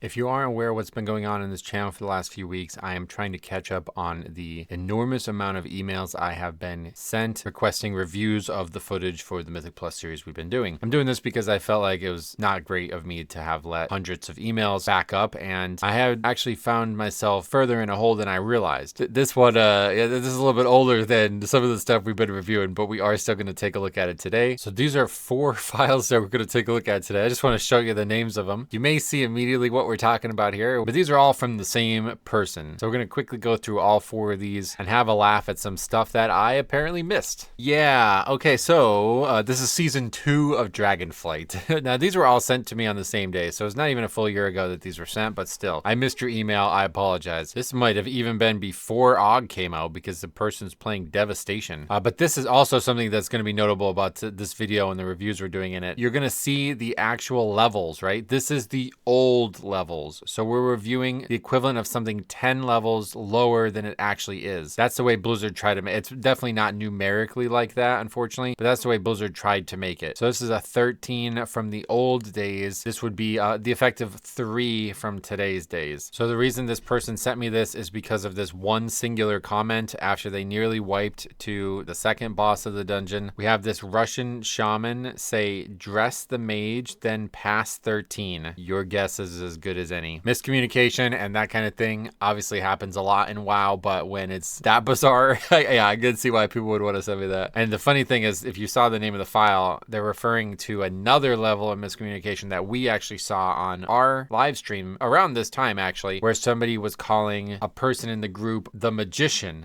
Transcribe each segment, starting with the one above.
If you aren't aware of what's been going on in this channel for the last few weeks, I am trying to catch up on the enormous amount of emails I have been sent requesting reviews of the footage for the Mythic Plus series we've been doing. I'm doing this because I felt like it was not great of me to have let hundreds of emails back up, and I had actually found myself further in a hole than I realized. This one, this is a little bit older than some of the stuff we've been reviewing, but we are still going to take a look at it today. So these are 4 files that we're going to take a look at today. I just want to show you the names of them. You may see immediately what we're talking about here, but these are all from the same person. So we're going to quickly go through all 4 of these and have a laugh at some stuff that I apparently missed. Yeah, okay, so this is season 2 of Dragonflight. Now, these were all sent to me on the same day, so it's not even a full year ago that these were sent, but still, I missed your email. I apologize. This might have even been before Og came out because the person's playing Devastation. But this is also something that's going to be notable about this video and the reviews we're doing in it. You're going to see the actual levels, right? This is the old levels. So we're reviewing the equivalent of something 10 levels lower than it actually is. That's the way Blizzard tried to make it. It's definitely not numerically like that, unfortunately, but that's the way Blizzard tried to make it. So this is a 13 from the old days. This would be the effective 3 from today's days. So the reason this person sent me this is because of this one singular comment after they nearly wiped to the second boss of the dungeon. We have this Russian shaman say, dress the mage, then pass 13. Your guess is as good as any. Miscommunication and that kind of thing obviously happens a lot in WoW, but when it's that bizarre, yeah, I can see why people would want to send me that. And the funny thing is, if you saw the name of the file, they're referring to another level of miscommunication that we actually saw on our live stream around this time, actually, where somebody was calling a person in the group the magician,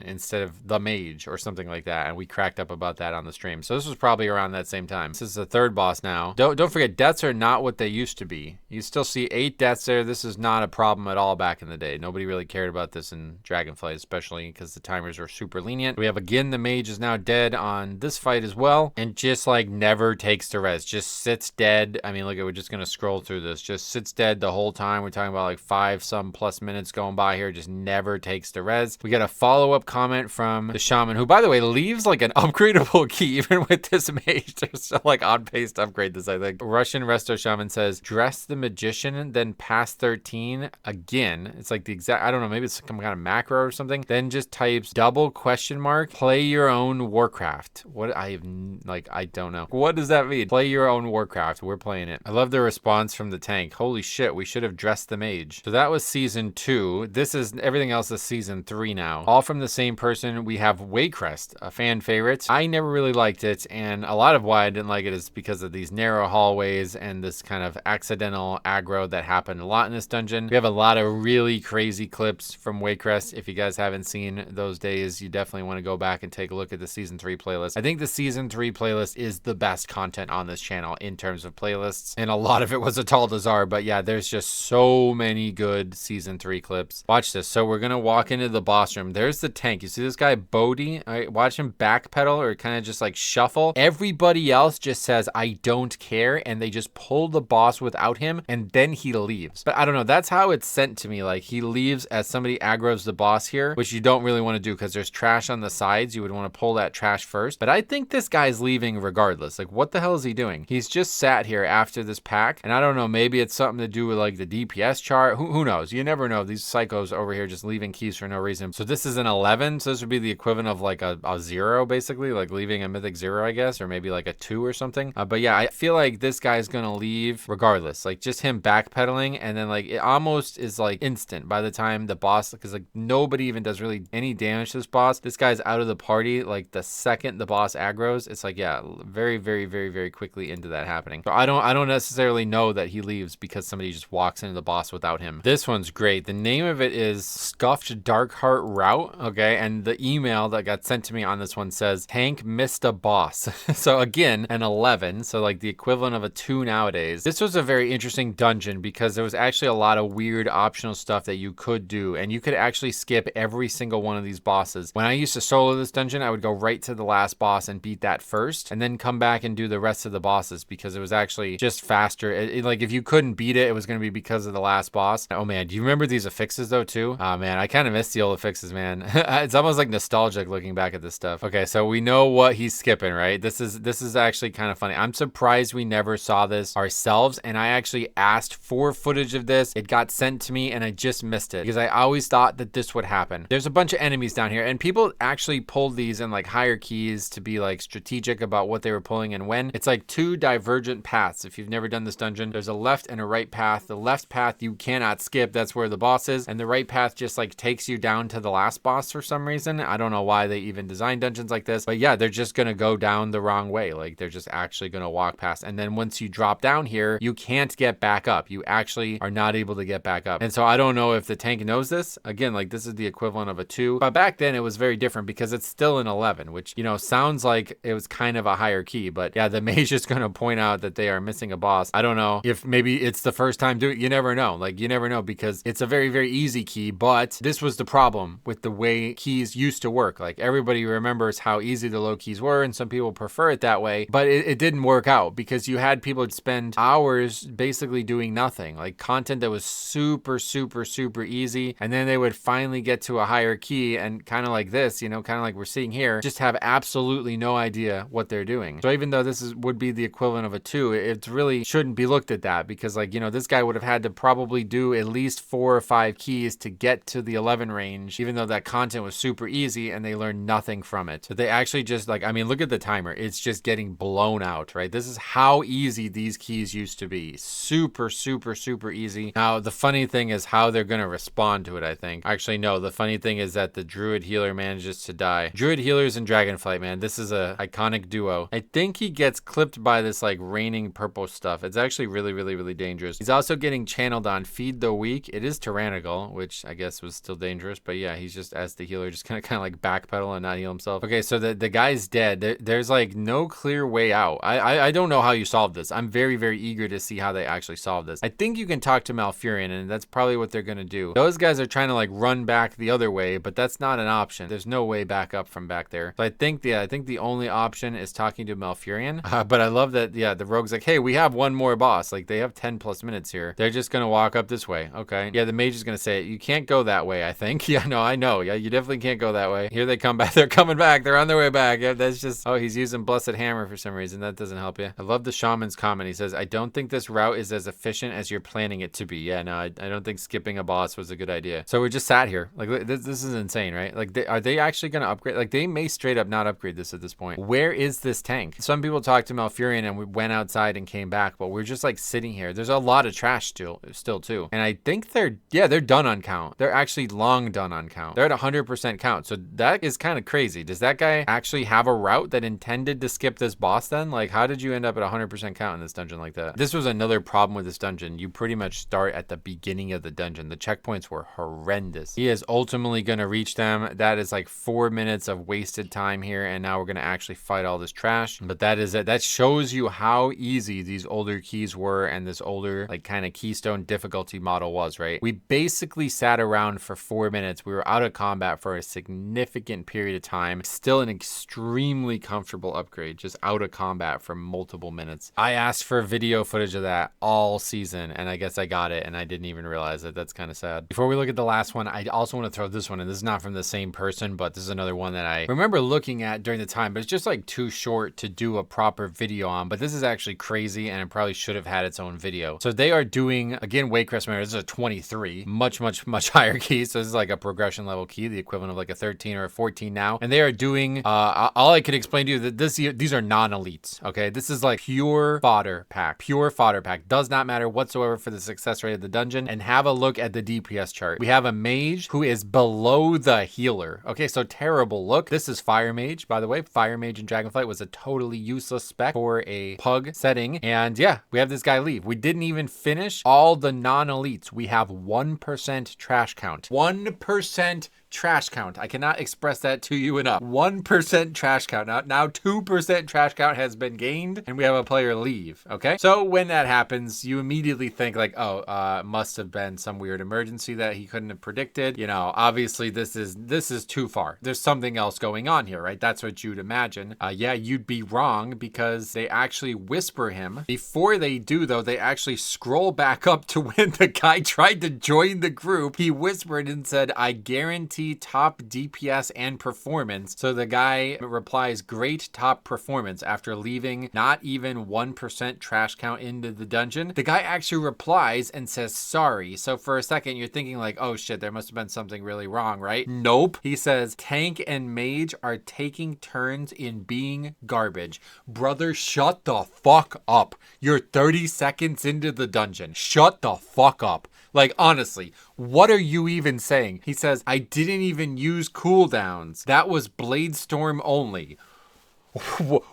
instead of the mage or something like that, and we cracked up about that on the stream. So this was probably around that same time. This is the 3rd boss now. Don't forget, deaths are not what they used to be. You still see 8 deaths there. This is not a problem at all back in the day. Nobody really cared about this in Dragonflight, especially because the timers are super lenient. We have again, the mage is now dead on this fight as well, and just like never takes the res, just sits dead. I mean, look, we're just gonna scroll through this, just sits dead the whole time. We're talking about like 5 some plus minutes going by here, just never takes the res. We got a follow-up comment from the shaman, who, by the way, leaves like an upgradable key even with this mage. They're still like on pace to upgrade this, I think. Russian resto shaman says, dress the magician, then pass 13 again. It's like the exact, I don't know, maybe it's some kind of macro or something. Then just types double question mark, play your own Warcraft. What I don't know. What does that mean? Play your own Warcraft. We're playing it. I love the response from the tank. Holy shit, we should have dressed the mage. So that was season 2. This is, everything else is season 3 now. All from the same person. We have Waycrest, a fan favorite. I never really liked it, and a lot of why I didn't like it is because of these narrow hallways and this kind of accidental aggro that happened a lot in this dungeon. We have a lot of really crazy clips from Waycrest. If you guys haven't seen those days, you definitely want to go back and take a look at the season 3 playlist. I think the season 3 playlist is the best content on this channel in terms of playlists, and a lot of it was a tall Dazar, but yeah, there's just so many good season 3 clips. Watch this. So we're gonna walk into the boss room. There's the tank. You see this guy Bodhi? All right, watch him backpedal or kind of just like shuffle. Everybody else just says, I don't care, and they just pull the boss without him, and then he leaves. But I don't know, that's how it's sent to me. Like, he leaves as somebody aggroes the boss here, which you don't really want to do because there's trash on the sides. You would want to pull that trash first. But I think this guy's leaving regardless. Like, what the hell is he doing? He's just sat here after this pack, and I don't know, maybe it's something to do with like the DPS chart. Who knows? You never know. These psychos over here just leaving keys for no reason. So this is an 11, so this would be the equivalent of like a 0, basically, like leaving a mythic 0, I guess, or maybe like a 2 or something. But yeah, I feel like this guy's gonna leave regardless. Like, just him backpedaling, and then like it almost is like instant by the time the boss, because like nobody even does really any damage to this boss. This guy's out of the party like the second the boss aggros. It's like, yeah, very, very, very, very quickly into that happening. So I don't necessarily know that he leaves because somebody just walks into the boss without him. This one's great. The name of it is Scuffed Darkheart Route. Okay, and the email that got sent to me on this one says, Tank missed a boss. So again, an 11, so like the equivalent of a 2 nowadays. This was a very interesting dungeon because there was actually a lot of weird optional stuff that you could do, and you could actually skip every single one of these bosses. When I used to solo this dungeon, I would go right to the last boss and beat that first, and then come back and do the rest of the bosses because it was actually just faster. Like, if you couldn't beat it, it was going to be because of the last boss. Oh man, do you remember these affixes though too? Oh man, I kind of miss the old affixes, man. It's almost like nostalgic looking back at this stuff. Okay, so we know what he's skipping, right? This is actually kind of funny. I'm surprised we never saw this ourselves, and I actually asked asked for footage of this. It got sent to me and I just missed it because I always thought that this would happen. There's a bunch of enemies down here and people actually pulled these in like higher keys to be like strategic about what they were pulling and when. It's like two divergent paths. If you've never done this dungeon, there's a left and a right path. The left path you cannot skip. That's where the boss is. And the right path just like takes you down to the last boss for some reason. I don't know why they even designed dungeons like this, but yeah, they're just going to go down the wrong way. Like they're just actually going to walk past. And then once you drop down here, you can't get back up. You actually are not able to get back up. And so I don't know if the tank knows this. Again, like this is the equivalent of a 2, but back then it was very different because it's still an 11, which, you know, sounds like it was kind of a higher key, but yeah, the mage is going to point out that they are missing a boss. I don't know if maybe it's the first time doing it. You never know. Like you never know because it's a very, very easy key, but this was the problem with the way keys used to work. Like everybody remembers how easy the low keys were and some people prefer it that way, but it didn't work out because you had people spend hours basically doing nothing, like content that was super, super, super easy. And then they would finally get to a higher key and kind of like this, you know, kind of like we're seeing here, just have absolutely no idea what they're doing. So even though this would be the equivalent of a 2, it really shouldn't be looked at that because like, you know, this guy would have had to probably do at least 4 or 5 keys to get to the 11 range, even though that content was super easy and they learned nothing from it. But they actually just like, I mean, look at the timer. It's just getting blown out, right? This is how easy these keys used to be. Super, super, super easy. Now, the funny thing is how they're going to respond to it, I think. Actually, no, the funny thing is that the Druid healer manages to die. Druid healers and Dragonflight, man, this is a iconic duo. I think he gets clipped by this like raining purple stuff. It's actually really, really, really dangerous. He's also getting channeled on Feed the Weak. It is tyrannical, which I guess was still dangerous, but yeah, he's just as the healer just kind of like backpedal and not heal himself. Okay, so the guy's dead. There's like no clear way out. I don't know how you solve this. I'm very, very eager to see how they actually solve this. I think you can talk to Malfurion, and that's probably what they're gonna do. Those guys are trying to like run back the other way, but that's not an option. There's no way back up from back there. So I think the only option is talking to Malfurion. But I love that, yeah, the rogue's like, hey, we have one more boss. Like they have 10 plus minutes here. They're just gonna walk up this way. Okay. Yeah, the mage is gonna say, you can't go that way, I think. Yeah, no, I know. Yeah, you definitely can't go that way. Here they come back. They're coming back. They're on their way back. Yeah, that's just, oh, he's using Blessed Hammer for some reason. That doesn't help you. I love the shaman's comment. He says, I don't think this route is as efficient as you're planning it to be. Yeah, no, I don't think skipping a boss was a good idea. So we just sat here. Like, this is insane, right? Like, are they actually going to upgrade? Like, they may straight up not upgrade this at this point. Where is this tank? Some people talked to Malfurion and we went outside and came back, but we're just like sitting here. There's a lot of trash still too. And I think they're done on count. They're actually long done on count. They're at 100% count. So that is kind of crazy. Does that guy actually have a route that intended to skip this boss then? Like, how did you end up at 100% count in this dungeon like that? This was another problem with this dungeon. You pretty much start at the beginning of the dungeon. The checkpoints were horrendous. He is ultimately going to reach them. That is like 4 minutes of wasted time here. And now we're going to actually fight all this trash. But that is it. That shows you how easy these older keys were and this older like kind of keystone difficulty model was, right? We basically sat around for 4 minutes. We were out of combat for a significant period of time. Still an extremely comfortable upgrade, just out of combat for multiple minutes. I asked for video footage of that all season, and I guess I got it, and I didn't even realize it. That's kind of sad. Before we look at the last one, I also want to throw this one in. This is not from the same person, but this is another one that I remember looking at during the time, but it's just like too short to do a proper video on. But this is actually crazy, and it probably should have had its own video. So they are doing, again, Waycrest Manor. This is a 23, much higher key. So this is like a progression level key, the equivalent of like a 13 or a 14 now. And they are doing, all I can explain to you that these are non-elites, okay? This is like pure fodder pack. Does not matter whatsoever for the success rate of the dungeon. And have a look at the DPS chart. We have a mage who is below the healer. Okay, so terrible look. This is Fire Mage, by the way. Fire Mage in Dragonflight was a totally useless spec for a pug setting. And yeah, we have this guy leave. We didn't even finish all the non-elites. We have 1% trash count. 1% trash count. I cannot express that to you enough. 1% trash count. Now 2% trash count has been gained and we have a player leave. Okay. So when that happens, you immediately think like, oh, must have been some weird emergency that he couldn't have predicted. You know, obviously this is too far. There's something else going on here, right? That's what you'd imagine. Yeah, you'd be wrong because they actually whisper him. Before they do though, they actually scroll back up to when the guy tried to join the group. He whispered and said, I guarantee HP, top DPS, and performance. So the guy replies, great top performance after leaving not even 1% trash count into the dungeon. The guy actually replies and says sorry. So for a second, you're thinking like, oh shit, there must have been something really wrong, right? Nope. He says, tank and mage are taking turns in being garbage. Brother, shut the fuck up. You're 30 seconds into the dungeon. Shut the fuck up. Like, honestly, what are you even saying? He says, I didn't even use cooldowns. That was Blade Storm only.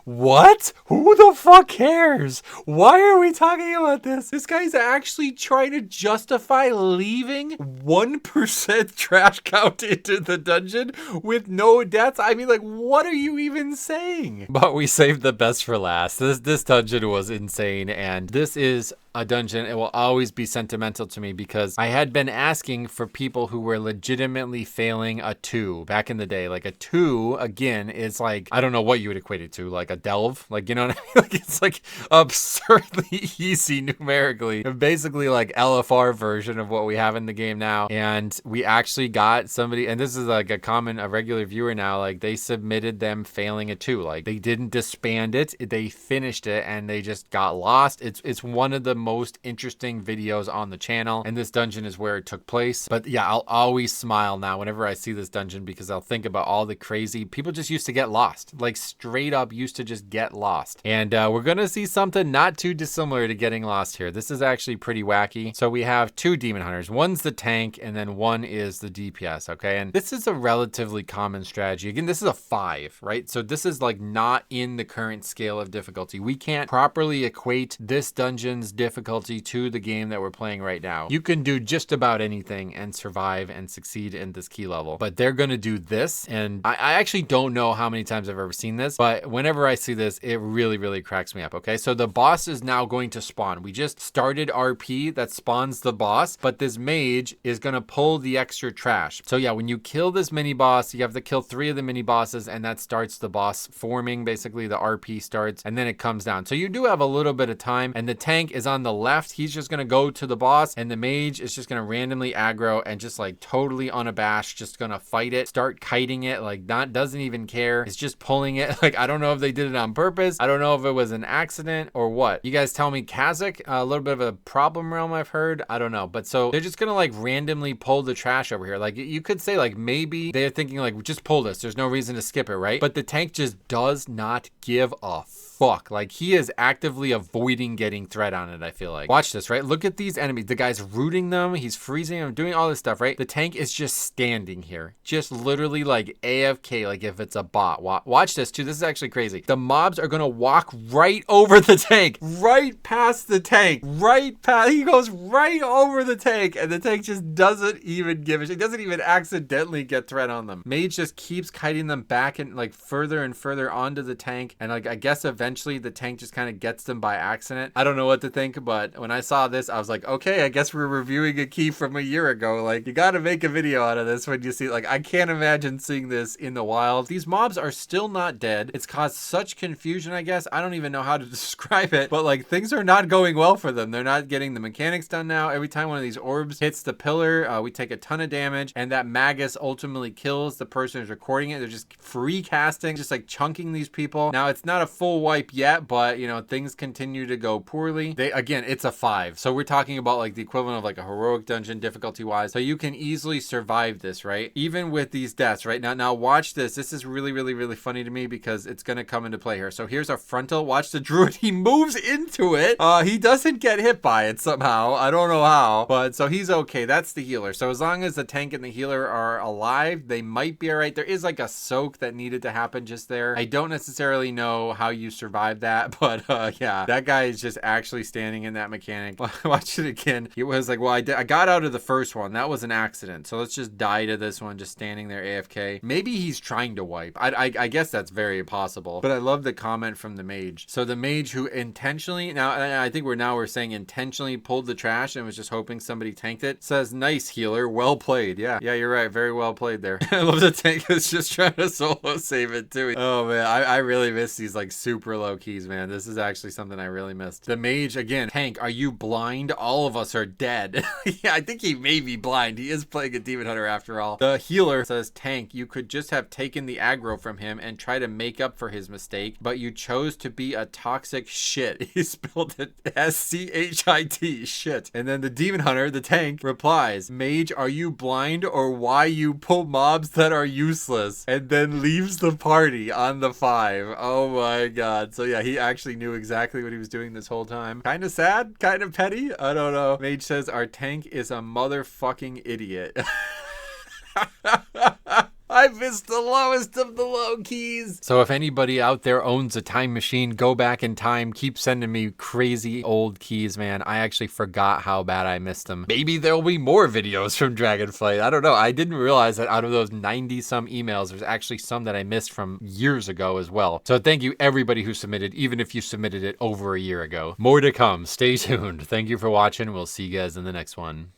What? Who the fuck cares? Why are we talking about this? This guy's actually trying to justify leaving 1% trash count into the dungeon with no deaths. I mean, like, what are you even saying? But we saved the best for last. This dungeon was insane, and this is a dungeon. It will always be sentimental to me because I had been asking for people who were legitimately failing a 2 back in the day. Like a 2, again, is like, I don't know what you would equate it to, like a delve, like, you know what I mean? Like, it's like absurdly easy numerically, basically like LFR version of what we have in the game now. And we actually got somebody, and this is like a regular viewer now, like they submitted them failing a 2, like they didn't disband it, they finished it, and they just got lost. It's one of the most interesting videos on the channel, and this dungeon is where it took place. But yeah, I'll always smile now whenever I see this dungeon because I'll think about all the crazy people just used to get lost, like straight up used to just get lost. And we're gonna see something not too dissimilar to getting lost here. This is actually pretty wacky. So we have 2 demon hunters. One's the tank and then one is the DPS, okay? And this is a relatively common strategy. Again, this is a 5, right? So this is like not in the current scale of difficulty. We can't properly equate this dungeon's difficulty to the game that we're playing right now. You can do just about anything and survive and succeed in this key level, but they're gonna do this, and I actually don't know how many times I've ever seen this, but whenever I see this, it really cracks me up. Okay, so the boss is now going to spawn. We just started RP that spawns the boss, but this mage is gonna pull the extra trash. So yeah, when you kill this mini boss, you have to kill 3 of the mini bosses, and that starts the boss forming. Basically the RP starts and then it comes down, so you do have a little bit of time. And the tank is on the left. He's just gonna go to the boss, and the mage is just gonna randomly aggro and just like totally unabashed, just gonna fight it, start kiting it, like doesn't even care. It's just pulling it. Like, I don't know if they did it on purpose. I don't know if it was an accident or what. You guys tell me. Kazakh, a little bit of a problem realm, I've heard. I don't know. But so they're just gonna like randomly pull the trash over here. Like, you could say like maybe they're thinking like, just pull this. There's no reason to skip it, right? But the tank just does not give a fuck. Like, he is actively avoiding getting threat on it, I feel like. Watch this, right? Look at these enemies. The guy's rooting them. He's freezing them, doing all this stuff, right? The tank is just standing here. Just literally like AFK, like if it's a bot. Watch this too. This is actually crazy. The mobs are gonna walk right over the tank. Right past the tank. He goes right over the tank, and the tank just doesn't even give a shit. It doesn't even accidentally get threat on them. Mage just keeps kiting them back and like further and further onto the tank, and like I guess eventually the tank just kind of gets them by accident. I don't know what to think, but when I saw this, I was like, okay, I guess we're reviewing a key from a year ago. Like, you gotta make a video out of this when you see, like, I can't imagine seeing this in the wild. These mobs are still not dead. It's caused such confusion, I guess. I don't even know how to describe it, but like, things are not going well for them. They're not getting the mechanics done now. Every time one of these orbs hits the pillar, we take a ton of damage, and that Magus ultimately kills the person who's recording it. They're just free casting, just like chunking these people. Now, it's not a full wipe yet, but you know, things continue to go poorly. Again, it's a 5. So we're talking about like the equivalent of like a heroic dungeon difficulty wise. So you can easily survive this, right? Even with these deaths, right? Now watch this. This is really funny to me because it's going to come into play here. So here's our frontal. Watch the druid. He moves into it. He doesn't get hit by it somehow. I don't know how, but so he's okay. That's the healer. So as long as the tank and the healer are alive, they might be all right. There is like a soak that needed to happen just there. I don't necessarily know how you survive that, but yeah, that guy is just actually standing in that mechanic. Watch it again. It was like, well, I got out of the first one. That was an accident. So let's just die to this one, just standing there AFK. Maybe he's trying to wipe. I guess that's very possible. But I love the comment from the mage. So the mage who intentionally, now I think we're saying intentionally pulled the trash and was just hoping somebody tanked it, says, nice healer, well played. Yeah, you're right. Very well played there. I love the tank is just trying to solo save it too. Oh man, I really miss these like super super low keys, man. This is actually something I really missed. The mage, again, Tank, are you blind? All of us are dead. Yeah, I think he may be blind. He is playing a demon hunter after all. The healer says, Tank, you could just have taken the aggro from him and try to make up for his mistake, but you chose to be a toxic shit. He spelled it S-C-H-I-T, shit. And then the demon hunter, the Tank, replies, Mage, are you blind or why you pull mobs that are useless? And then leaves the party on the 5. Oh my god. So yeah, he actually knew exactly what he was doing this whole time. Kind of sad, kind of petty. I don't know. Mage says our Tank is a motherfucking idiot. I missed the lowest of the low keys. So if anybody out there owns a time machine, go back in time. Keep sending me crazy old keys, man. I actually forgot how bad I missed them. Maybe there'll be more videos from Dragonflight. I don't know. I didn't realize that out of those 90-some emails, there's actually some that I missed from years ago as well. So thank you everybody who submitted, even if you submitted it over a year ago. More to come. Stay tuned. Thank you for watching. We'll see you guys in the next one.